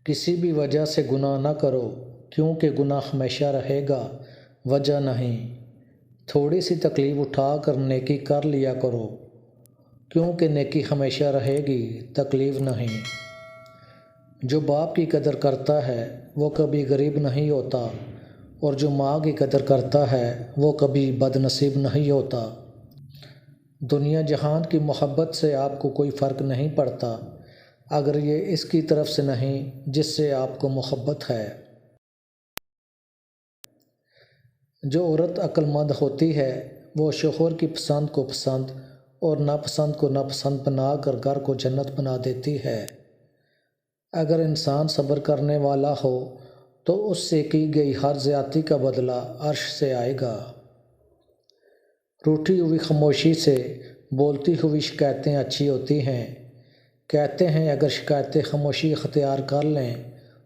کسی بھی وجہ سے گناہ نہ کرو، کیونکہ گناہ ہمیشہ رہے گا، وجہ نہیں۔ تھوڑی سی تکلیف اٹھا کر نیکی کر لیا کرو، کیونکہ نیکی ہمیشہ رہے گی، تکلیف نہیں۔ جو باپ کی قدر کرتا ہے وہ کبھی غریب نہیں ہوتا، اور جو ماں کی قدر کرتا ہے وہ کبھی بد نصیب نہیں ہوتا۔ دنیا جہان کی محبت سے آپ کو کوئی فرق نہیں پڑتا، اگر یہ اس کی طرف سے نہیں جس سے آپ کو محبت ہے۔ جو عورت عقل مند ہوتی ہے وہ شوہر کی پسند کو پسند اور ناپسند کو ناپسند بنا کر گھر کو جنت بنا دیتی ہے۔ اگر انسان صبر کرنے والا ہو تو اس سے کی گئی ہر زیادتی کا بدلہ عرش سے آئے گا۔ روٹھی ہوئی خاموشی سے بولتی ہوئی شکایتیں اچھی ہوتی ہیں۔ کہتے ہیں اگر شکایتیں خاموشی اختیار کر لیں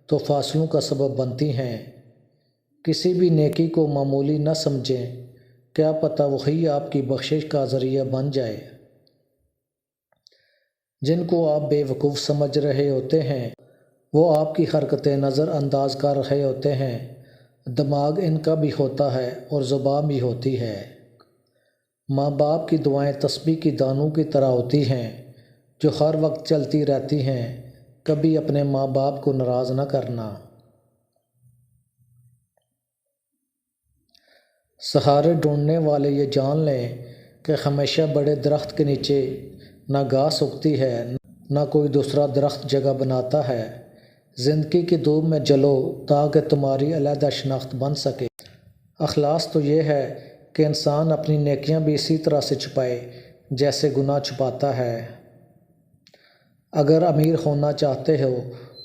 تو فاصلوں کا سبب بنتی ہیں۔ کسی بھی نیکی کو معمولی نہ سمجھیں، کیا پتہ وہی آپ کی بخشش کا ذریعہ بن جائے۔ جن کو آپ بے وقوف سمجھ رہے ہوتے ہیں وہ آپ کی حرکتیں نظر انداز کر رہے ہوتے ہیں۔ دماغ ان کا بھی ہوتا ہے اور زبان بھی ہوتی ہے۔ ماں باپ کی دعائیں تسبیح کی دانوں کی طرح ہوتی ہیں جو ہر وقت چلتی رہتی ہیں۔ کبھی اپنے ماں باپ کو ناراض نہ کرنا۔ سہارے ڈھونڈنے والے یہ جان لیں کہ ہمیشہ بڑے درخت کے نیچے نہ گھاس اگتی ہے نہ کوئی دوسرا درخت جگہ بناتا ہے۔ زندگی کی دھوپ میں جلو تاکہ تمہاری علیحدہ شناخت بن سکے۔ اخلاص تو یہ ہے کہ انسان اپنی نیکیاں بھی اسی طرح سے چھپائے جیسے گناہ چھپاتا ہے۔ اگر امیر ہونا چاہتے ہو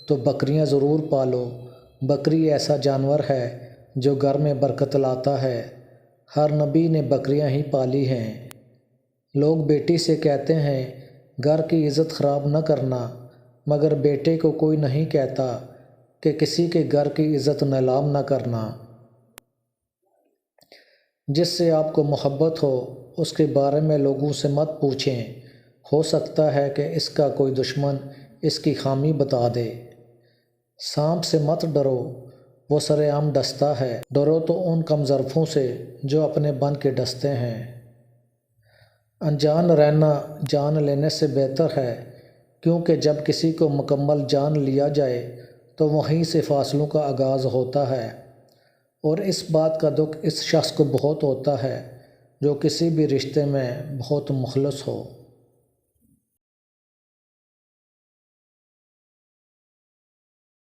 تو بکریاں ضرور پالو۔ بکری ایسا جانور ہے جو گھر میں برکت لاتا ہے۔ ہر نبی نے بکریاں ہی پالی ہیں۔ لوگ بیٹی سے کہتے ہیں گھر کی عزت خراب نہ کرنا، مگر بیٹے کو کوئی نہیں کہتا کہ کسی کے گھر کی عزت نیلام نہ کرنا۔ جس سے آپ کو محبت ہو اس کے بارے میں لوگوں سے مت پوچھیں، ہو سکتا ہے کہ اس کا کوئی دشمن اس کی خامی بتا دے۔ سانپ سے مت ڈرو، وہ سرے عام ڈستا ہے، ڈرو تو ان کم ظرفوں سے جو اپنے بن کے ڈستے ہیں۔ انجان رہنا جان لینے سے بہتر ہے، کیونکہ جب کسی کو مکمل جان لیا جائے تو وہیں سے فاصلوں کا آغاز ہوتا ہے، اور اس بات کا دکھ اس شخص کو بہت ہوتا ہے جو کسی بھی رشتے میں بہت مخلص ہو۔